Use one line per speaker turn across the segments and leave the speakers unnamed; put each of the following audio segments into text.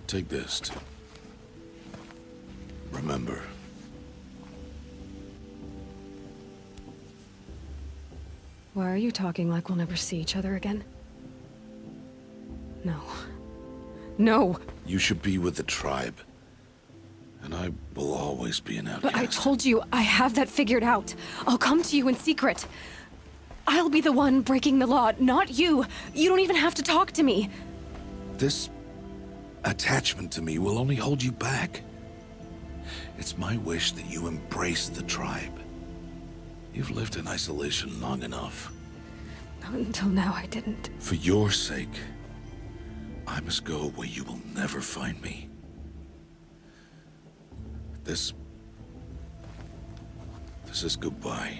Take this to remember.
Why are you talking like we'll never see each other again? No. No!
You should be with the tribe. And I will always be an outcast.
But I told you, I have that figured out. I'll come to you in secret. I'll be the one breaking the law, not you. You don't even have to talk to me.
This attachment to me will only hold you back. It's my wish that you embrace the tribe. You've lived in isolation long enough.
Until now, I didn't.
For your sake, I must go where you will never find me. This is goodbye.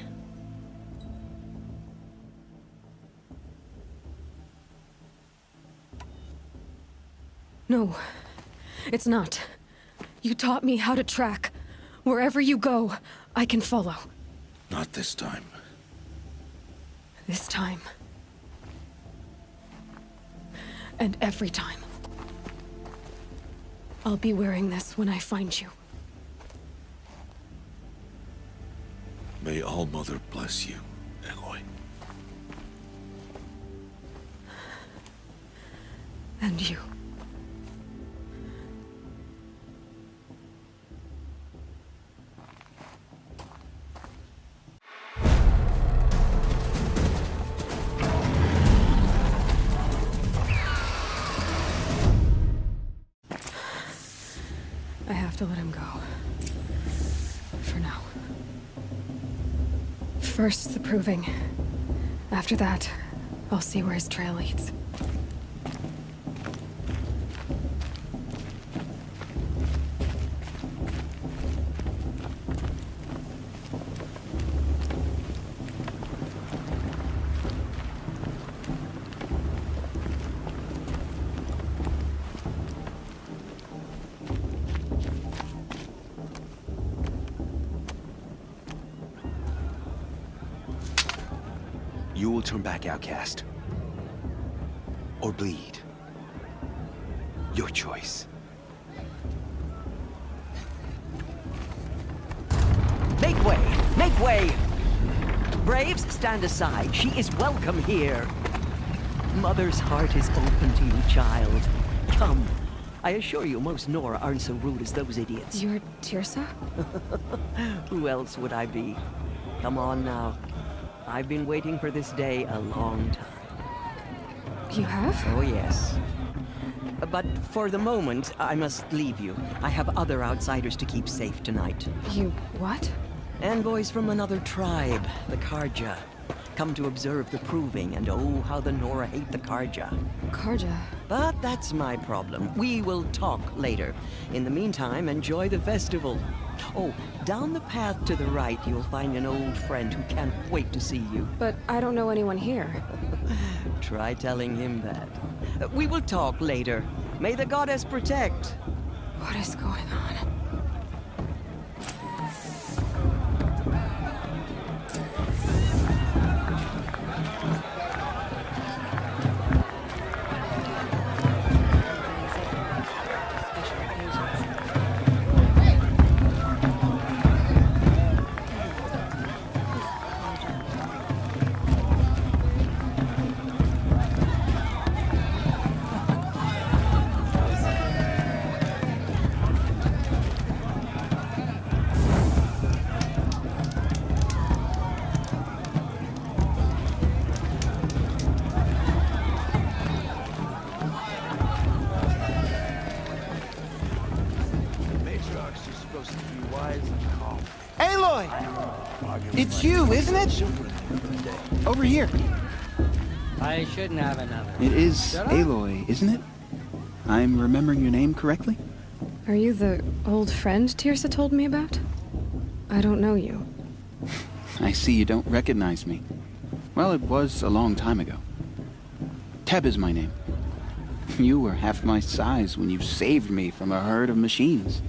No, it's not. You taught me how to track. Wherever you go, I can follow.
Not this time.
This time. And every time. I'll be wearing this when I find you.
May All-Mother bless you, Aloy.
And you. I have to let him go. For now. First, the proving. After that, I'll see where his trail leads.
You will turn back, outcast. Or bleed. Your choice.
Make way! Make way! Braves, stand aside. She is welcome here. Mother's heart is open to you, child. Come. I assure you, most Nora aren't so rude as those idiots.
You're Tirsa?
Who else would I be? Come on now. I've been waiting for this day a long time.
You have?
Oh, yes. But for the moment, I must leave you. I have other outsiders to keep safe tonight.
You what?
Envoys from another tribe, the Karja. Come to observe the proving, and oh, how the Nora hate the Karja.
Karja?
But that's my problem. We will talk later. In the meantime, enjoy the festival. Oh, down the path to the right, you'll find an old friend who can't wait to see you.
But I don't know anyone here.
Try telling him that. We will talk later. May the goddess protect.
What is going on?
Aloy! It's you, isn't it? Over here.
I shouldn't have another.
It is
Shut up.
Aloy, isn't it? I'm remembering your name correctly?
Are you the old friend Tirsa told me about? I don't know you.
I see you don't recognize me. Well, it was a long time ago. Teb is my name. You were half my size when you saved me from a herd of machines.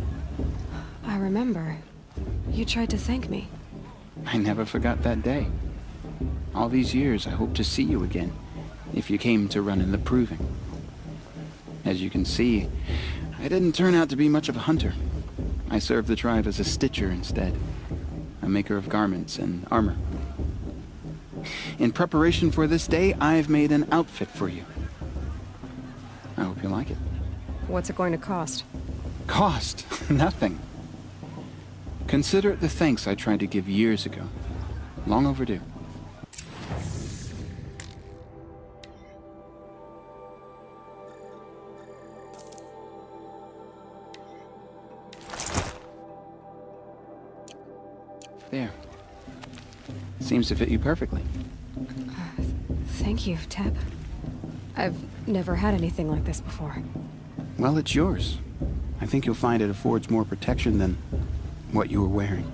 I remember. You tried to thank me.
I never forgot that day. All these years, I hope to see you again, if you came to run in the proving. As you can see, I didn't turn out to be much of a hunter. I served the tribe as a stitcher instead, a maker of garments and armor. In preparation for this day, I've made an outfit for you. I hope you like it.
What's it going to cost?
Cost? Nothing. Consider it the thanks I tried to give years ago. Long overdue. There. Seems to fit you perfectly.
Thank you, Teb. I've never had anything like this before.
Well, it's yours. I think you'll find it affords more protection than what you were wearing.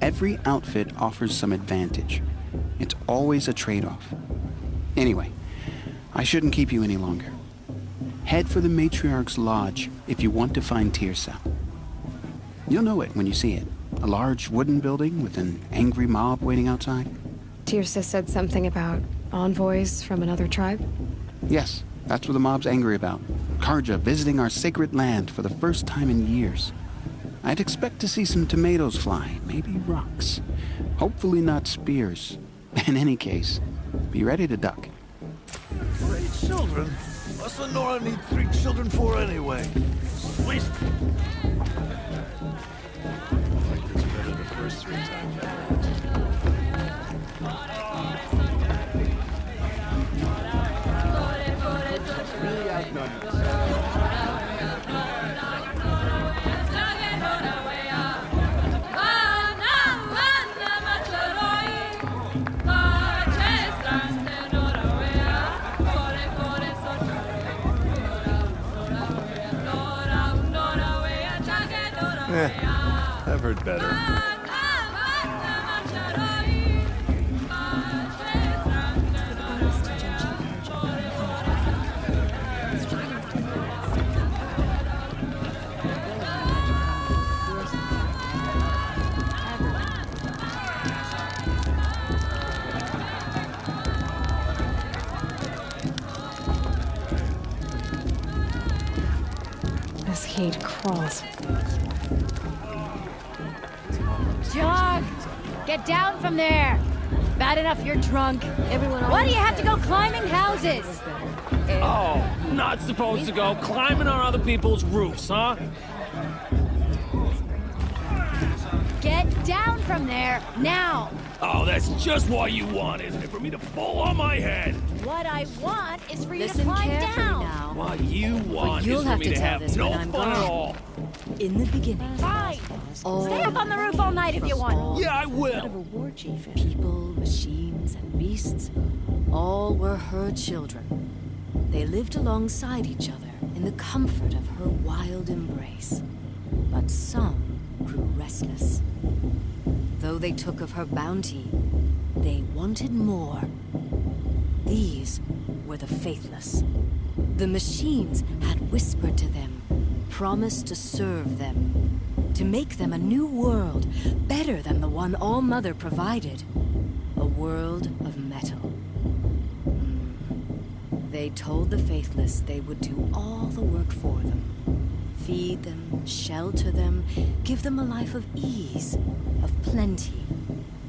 Every outfit offers some advantage. It's always a trade-off. Anyway, I shouldn't keep you any longer. Head for the Matriarch's Lodge if you want to find Tirsa. You'll know it when you see it. A large wooden building with an angry mob waiting outside.
Tirsa said something about envoys from another tribe?
Yes, that's what the mob's angry about. Karja visiting our sacred land for the first time in years. I'd expect to see some tomatoes fly, maybe rocks. Hopefully not spears. In any case, be ready to duck.
3 children? What's the Nora need 3 children for anyway? Sweet. I like this better the first 3 times I had it. I've heard better.
This heat crawls.
John, get down from there. Bad enough you're drunk. Why do you have to go climbing houses?
Oh, not supposed to go climbing on other people's roofs, huh?
Get down from there, now.
Oh, that's just what you want, isn't it? For me to fall on my head.
What I want is for you
Listen
to climb
carefully
down.
now.
What you want
you'll
is for
have
me
to
to
tell
have
this
no
when I'm
fun at
gone.
all.
In the beginning,
Fine. Stay up on the roof all night if you want.
Yeah, I
of a
will.
war chief, people, machines, and beasts, all were her children. They lived alongside each other in the comfort of her wild embrace. But some grew restless. Though they took of her bounty, they wanted more. These were the faithless. The machines had whispered to them, promised to serve them, to make them a new world, better than the one All-Mother provided. A world of metal. They told the faithless they would do all the work for them. Feed them, shelter them, give them a life of ease, of plenty.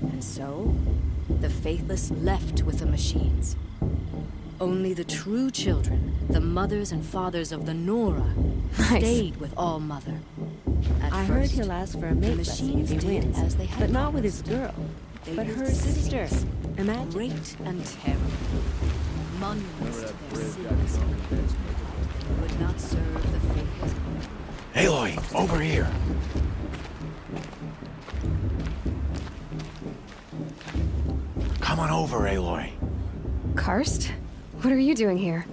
And so, the faithless left with the machines. Only the true children, the mothers and fathers of the Nora, stayed with All-Mother.
I heard he'll ask for a mate blessing if he wins,
as they had
but not with
promised.
his girl,
They
but
lived
her sister.
cities,
Imagine.
great and terrible. Monuments to their sins. Would not serve the faithless.
Aloy, over here. Come on over, Aloy.
Karst? What are you doing here?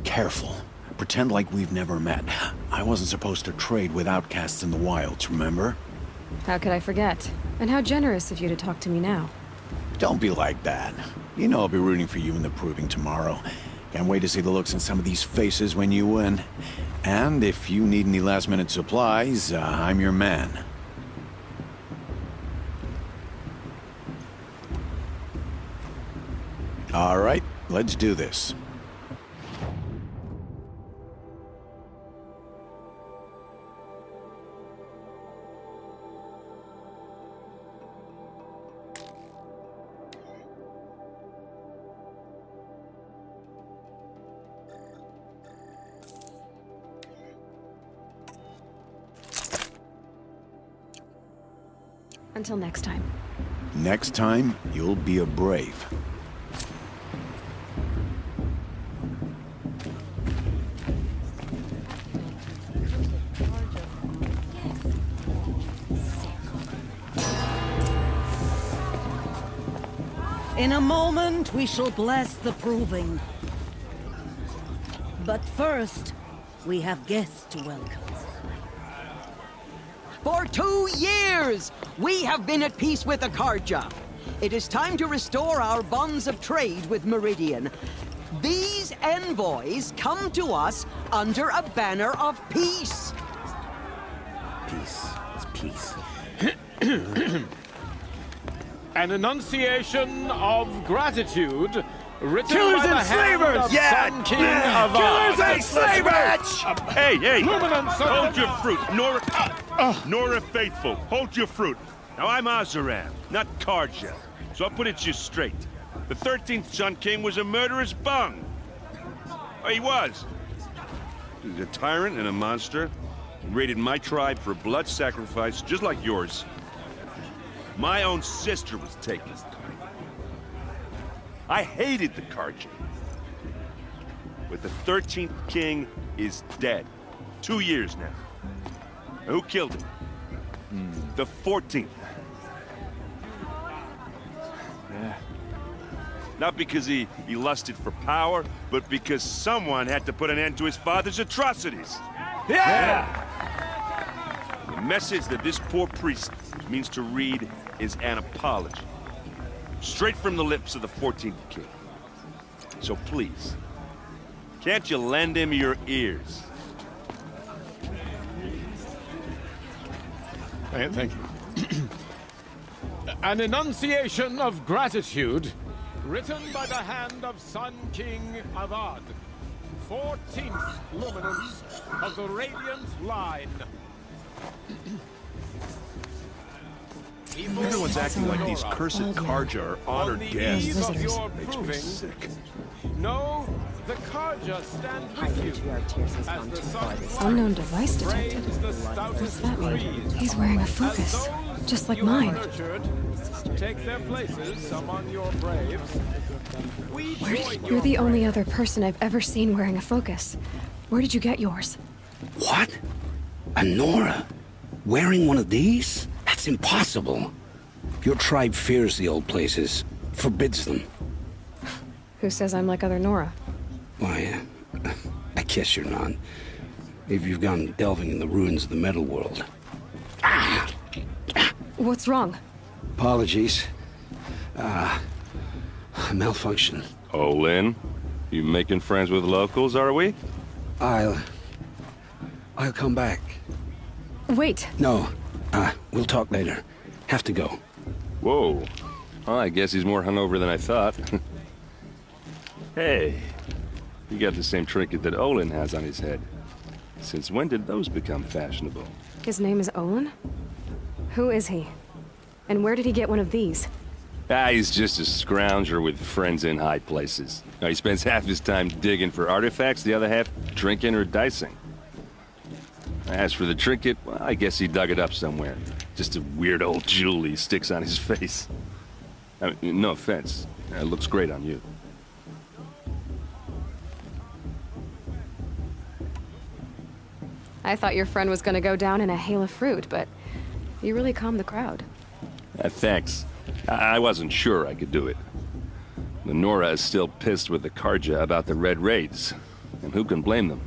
Careful. Pretend like we've never met. I wasn't supposed to trade with outcasts in the wilds, remember?
How could I forget? And how generous of you to talk to me now.
Don't be like that. You know I'll be rooting for you in the proving tomorrow. Can't wait to see the looks on some of these faces when you win. And if you need any last-minute supplies, I'm your man. All right, let's do this.
Until next time.
Next time, you'll be a brave.
In a moment, we shall bless the proving. But first, we have guests to welcome.
For 2 years, we have been at peace with Akarja. It is time to restore our bonds of trade with Meridian. These envoys come to us under a banner of peace.
Peace. It's peace.
An enunciation of gratitude written
Killers
by the
and
hand
slavers!
of
Yeah!
Sun King Avad.
Killers and slavers!
Hey!
Luminance
Hold your fruit, Nora Faithful. Hold your fruit. Now I'm Azaran, not Karja. So I'll put it to you straight. The 13th Sun King was a murderous bung. Oh, he was. He was a tyrant and a monster. He raided my tribe for blood sacrifice, just like yours. My own sister was taken. I hated the Karja. But the 13th king is dead. 2 years now. Who killed him? The 14th. Not because he lusted for power, but because someone had to put an end to his father's atrocities. Yeah! The message that this poor priest means to read is an apology. Straight from the lips of the 14th king. So please, can't you lend him your ears?
Thank you. An enunciation of gratitude written by the hand of Sun King Avad, 14th luminance of the Radiant Line.
Everyone's acting like these cursed Karja are honored guests.
Makes
Makes me sick.
No, the Karja stand with you. As the sun
Unknown device detected. What's that mean? He's wearing a focus, just like mine.
Take their places among your braves.
You're the only other person I've ever seen wearing a focus. Where did you get yours?
What? A Nora? Wearing one of these? That's impossible. Your tribe fears the old places, forbids them.
Who says I'm like other Nora?
Why, I guess you're not. Maybe you've gone delving in the ruins of the metal world.
What's wrong?
Apologies. Malfunction.
Oh, Lynn, you making friends with locals, are we?
I'll come back.
Wait.
No, we'll talk later. Have to go.
Whoa. Well, I guess he's more hungover than I thought. Hey, you got the same trinket that Olin has on his head. Since when did those become fashionable?
His name is Olin? Who is he? And where did he get one of these?
He's just a scrounger with friends in high places. Now, he spends half his time digging for artifacts, the other half drinking or dicing. As for the trinket, well, I guess he dug it up somewhere. Just a weird old jewel he sticks on his face. I mean, no offense. It looks great on you.
I thought your friend was gonna go down in a hail of fruit, but you really calmed the crowd.
Thanks. I wasn't sure I could do it. The Nora is still pissed with the Karja about the Red Raids, and who can blame them?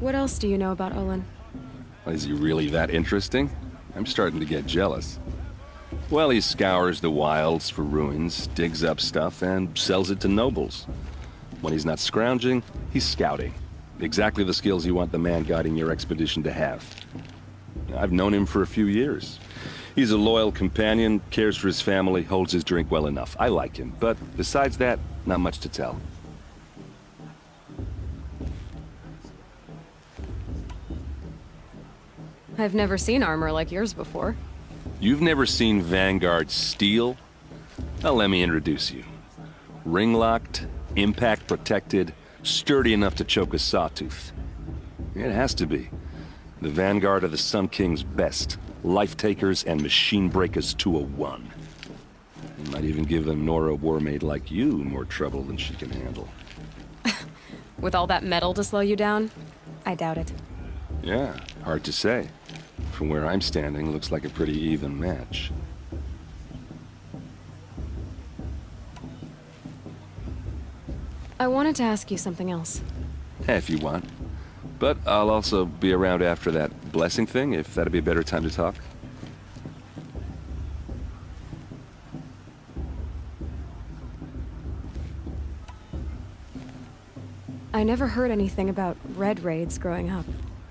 What else do you know about Olin?
Is he really that interesting? I'm starting to get jealous. Well, he scours the wilds for ruins, digs up stuff, and sells it to nobles. When he's not scrounging, he's scouting. Exactly the skills you want the man guiding your expedition to have. I've known him for a few years. He's a loyal companion, cares for his family, holds his drink well enough. I like him, but besides that, not much to tell.
I've never seen armor like yours before.
You've never seen Vanguard steel? Well, let me introduce you. Ring-locked, impact-protected, sturdy enough to choke a sawtooth. It has to be. The vanguard of the Sun King's best. Life-takers and machine breakers to a one. You might even give a Nora warmaid like you more trouble than she can handle.
With all that metal to slow you down? I doubt it.
Yeah, hard to say. From where I'm standing, looks like a pretty even match.
I wanted to ask you something else.
If you want. But I'll also be around after that blessing thing, if that'd be a better time to talk.
I never heard anything about red raids growing up.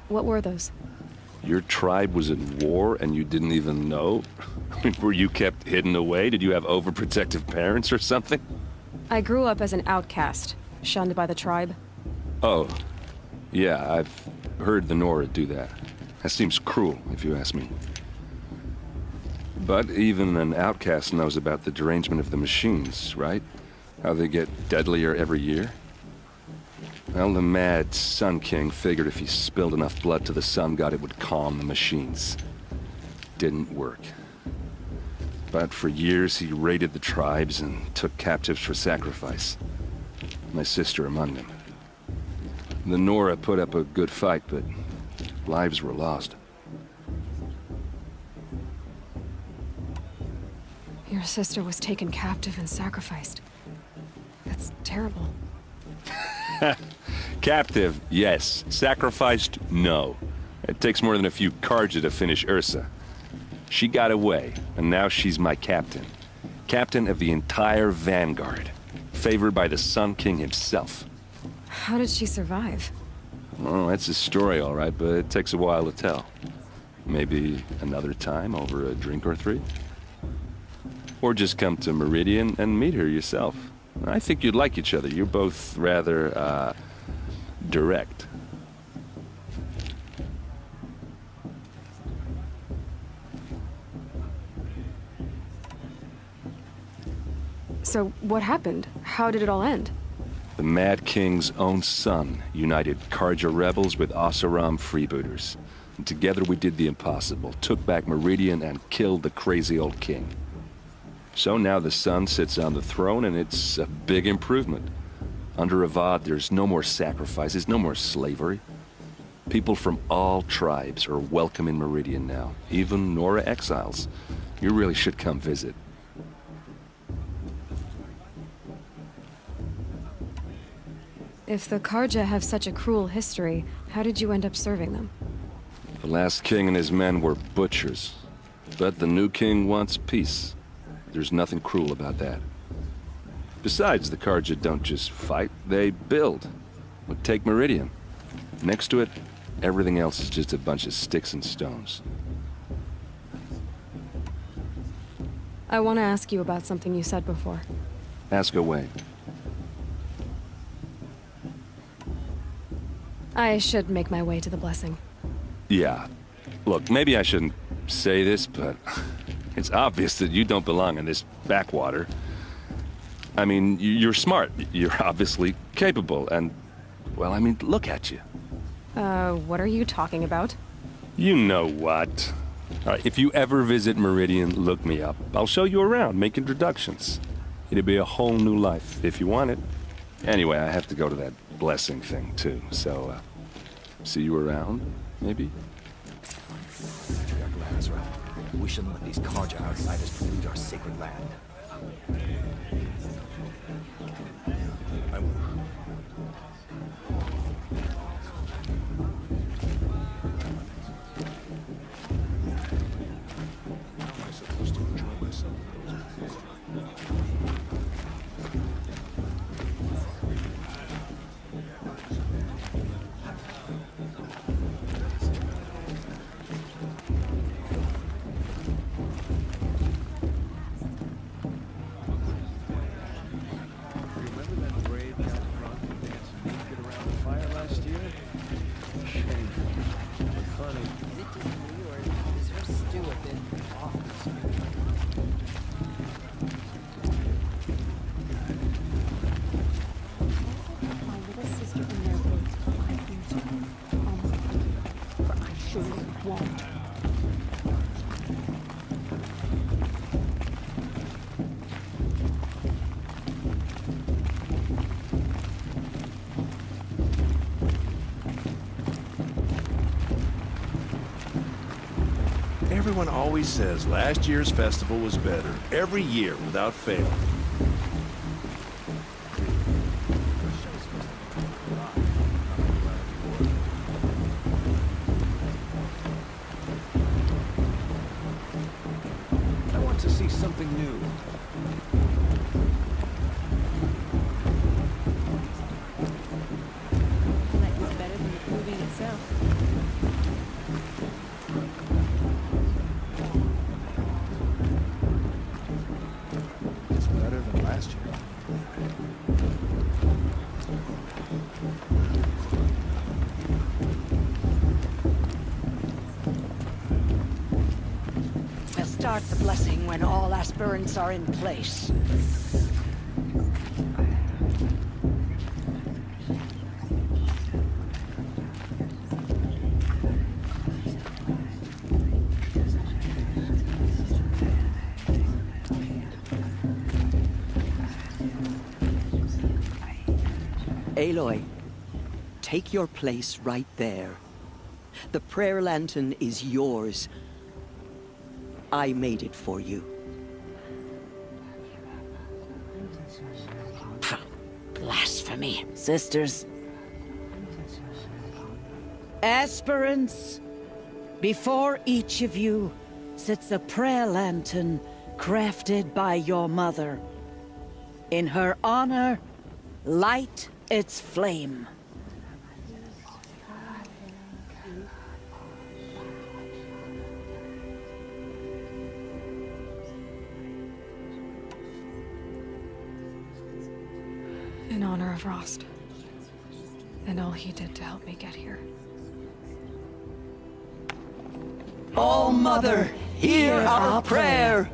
What were those?
Your tribe was at war and you didn't even know? Were you kept hidden away? Did you have overprotective parents or something?
I grew up as an outcast, shunned by the tribe.
Oh, yeah, I've heard the Nora do that. That seems cruel, if you ask me. But even an outcast knows about the derangement of the machines, right? How they get deadlier every year? Well, the mad Sun King figured if he spilled enough blood to the Sun God, it would calm the machines. Didn't work. But for years, he raided the tribes and took captives for sacrifice. My sister among them. The Nora put up a good fight, but lives were lost.
Your sister was taken captive and sacrificed. That's terrible.
Captive, yes. Sacrificed, no. It takes more than a few Karja to finish Ursa. She got away, and now she's my captain. Captain of the entire vanguard. Favored by the Sun King himself.
How did she survive?
Oh, that's a story, all right, but it takes a while to tell. Maybe another time over a drink or three? Or just come to Meridian and meet her yourself. I think you'd like each other. You're both rather, direct.
So, what happened? How did it all end?
The Mad King's own son united Karja rebels with Oseram freebooters. And together we did the impossible, took back Meridian and killed the crazy old king. So now the son sits on the throne and it's a big improvement. Under Avad, there's no more sacrifices, no more slavery. People from all tribes are welcome in Meridian now, even Nora exiles. You really should come visit.
If the Karja have such a cruel history, how did you end up serving them?
The last king and his men were butchers. But the new king wants peace. There's nothing cruel about that. Besides, the Karja don't just fight, they build. But take Meridian. Next to it, everything else is just a bunch of sticks and stones.
I want to ask you about something you said before.
Ask away.
I should make my way to the blessing.
Yeah. Look, maybe I shouldn't say this, but it's obvious that you don't belong in this backwater. I mean, you're smart. You're obviously capable, and, well, I mean, look at you.
What are you talking about?
You know what. All right, if you ever visit Meridian, look me up. I'll show you around, make introductions. It'll be a whole new life, if you want it. Anyway, I have to go to that blessing thing, too, so, see you around, maybe?
We shouldn't let these Karja outsiders pollute our sacred land.
Everyone always says last year's festival was better. Every year, without fail.
I want to see something new.
That's better than the movie itself.
It's better than last year.
We'll start the blessing when all aspirants are in place. Aloy, take your place right there. The prayer lantern is yours. I made it for you.
Blasphemy. Sisters. Aspirants, before each of you sits a prayer lantern crafted by your mother. In her honor, light its flame.
In honor of Rost. And all he did to help me get here.
All Mother, hear our prayer.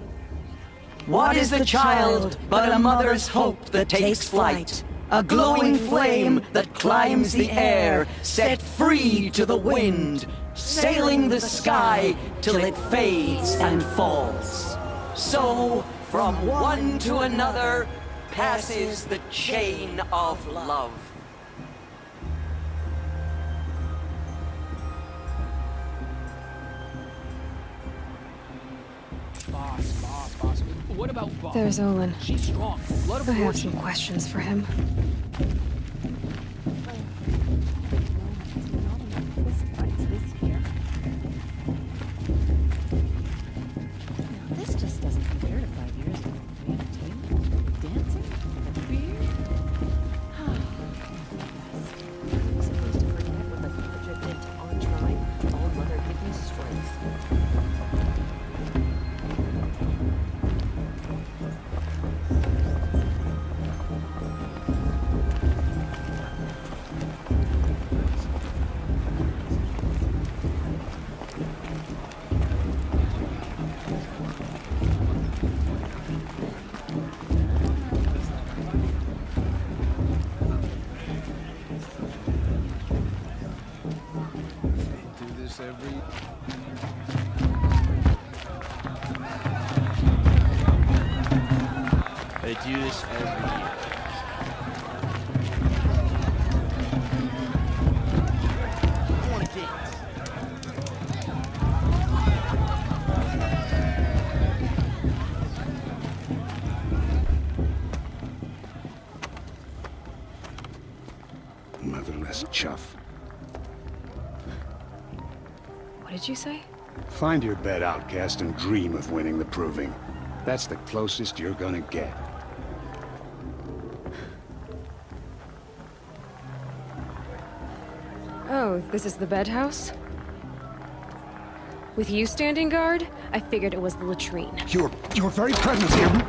What is the child but a mother's hope that takes flight? A glowing flame that climbs the air, set free to the wind, sailing the sky till it fades and falls. So, from one to another, passes the chain of love.
Boss. What about Boss?
There's Olin.
She's strong. Let her
I have
push.
some questions for him.
This just doesn't compare to 5 years ago. Entertainment, dancing, beer. I'm supposed to forget with a project on trying. All Mother give me strength.
Do this every... They do this every year. I want to dance.
Motherless chuff.
What did you say?
Find your bed, outcast, and dream of winning the proving. That's the closest you're gonna get.
Oh, this is the bedhouse? With you standing guard, I figured it was the latrine.
Your very presence here.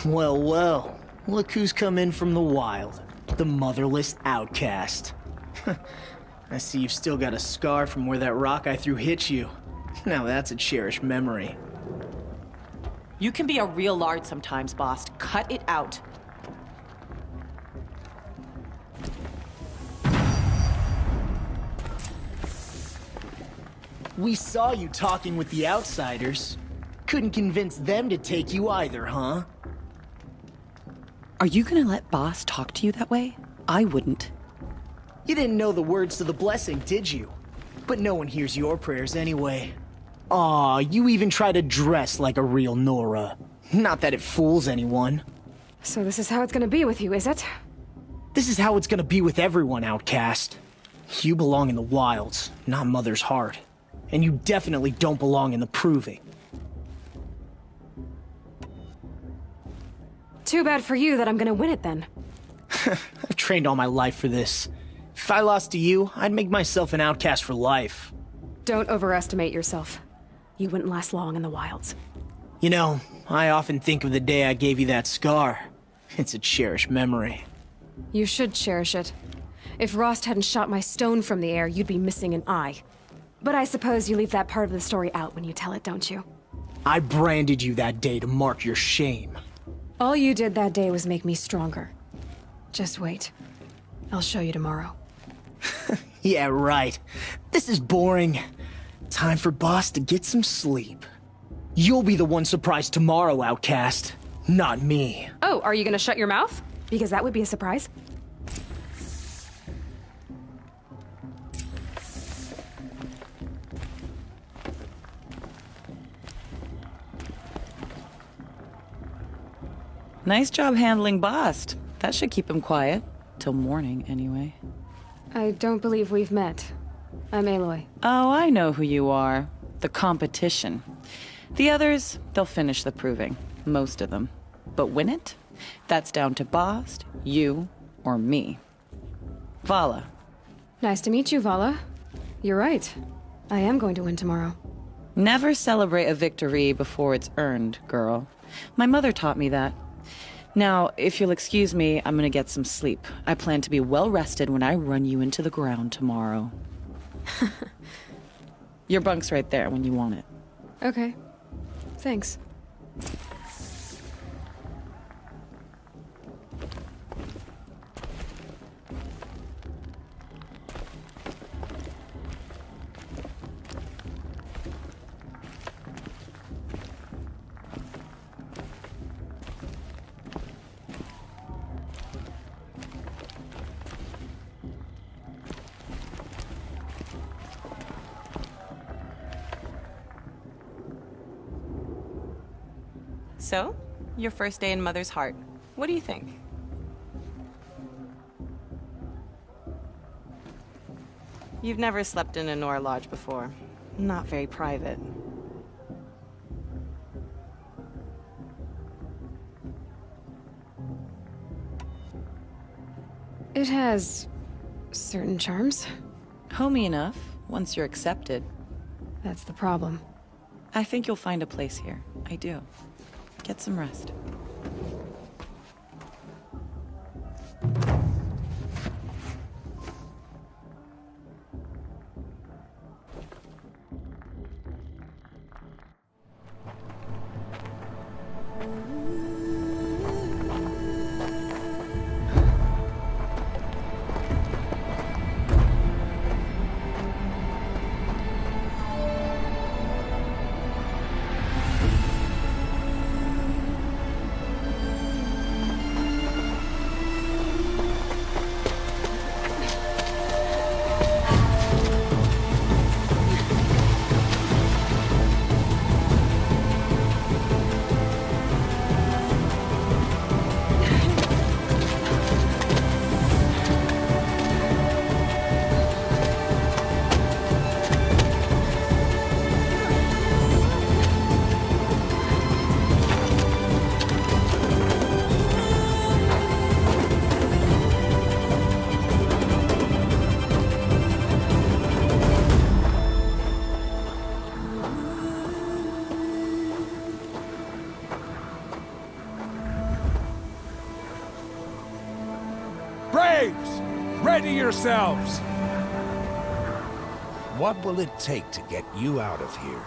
Well, look who's come in from the wild. The motherless outcast. I see you've still got a scar from where that rock I threw hit you. Now that's a cherished memory.
You can be a real lard sometimes, boss. Cut it out.
We saw you talking with the outsiders. Couldn't convince them to take you either, huh?
Are you gonna let Boss talk to you that way? I wouldn't.
You didn't know the words to the blessing, did you? But no one hears your prayers anyway. Aw, you even try to dress like a real Nora. Not that it fools anyone.
So this is how it's gonna be with you, is it?
This is how it's gonna be with everyone, outcast. You belong in the wilds, not Mother's heart. And you definitely don't belong in the proving.
Too bad for you that I'm gonna win it then.
I've trained all my life for this. If I lost to you, I'd make myself an outcast for life.
Don't overestimate yourself. You wouldn't last long in the wilds.
You know, I often think of the day I gave you that scar. It's a cherished memory.
You should cherish it. If Rost hadn't shot my stone from the air, you'd be missing an eye. But I suppose you leave that part of the story out when you tell it, don't you?
I branded you that day to mark your shame.
All you did that day was make me stronger. Just wait. I'll show you tomorrow.
Yeah, right. This is boring. Time for Boss to get some sleep. You'll be the one surprised tomorrow, outcast. Not me.
Oh, are you gonna shut your mouth? Because that would be a surprise.
Nice job handling Boss. That should keep him quiet. Till morning, anyway.
I don't believe we've met. I'm Aloy.
Oh, I know who you are. The competition. The others, they'll finish the proving. Most of them. But win it? That's down to Boss, you, or me. Vala.
Nice to meet you, Vala. You're right. I am going to win tomorrow.
Never celebrate a victory before it's earned, girl. My mother taught me that. Now, if you'll excuse me, I'm gonna get some sleep. I plan to be well rested when I run you into the ground tomorrow. Your bunk's right there when you want it.
Okay. Thanks.
So, your first day in Mother's heart. What do you think? You've never slept in a Nora lodge before. Not very private.
It has certain charms.
Homey enough, once you're accepted.
That's the problem.
I think you'll find a place here. I do. Get some rest.
Ready yourselves!
What will it take to get you out of here?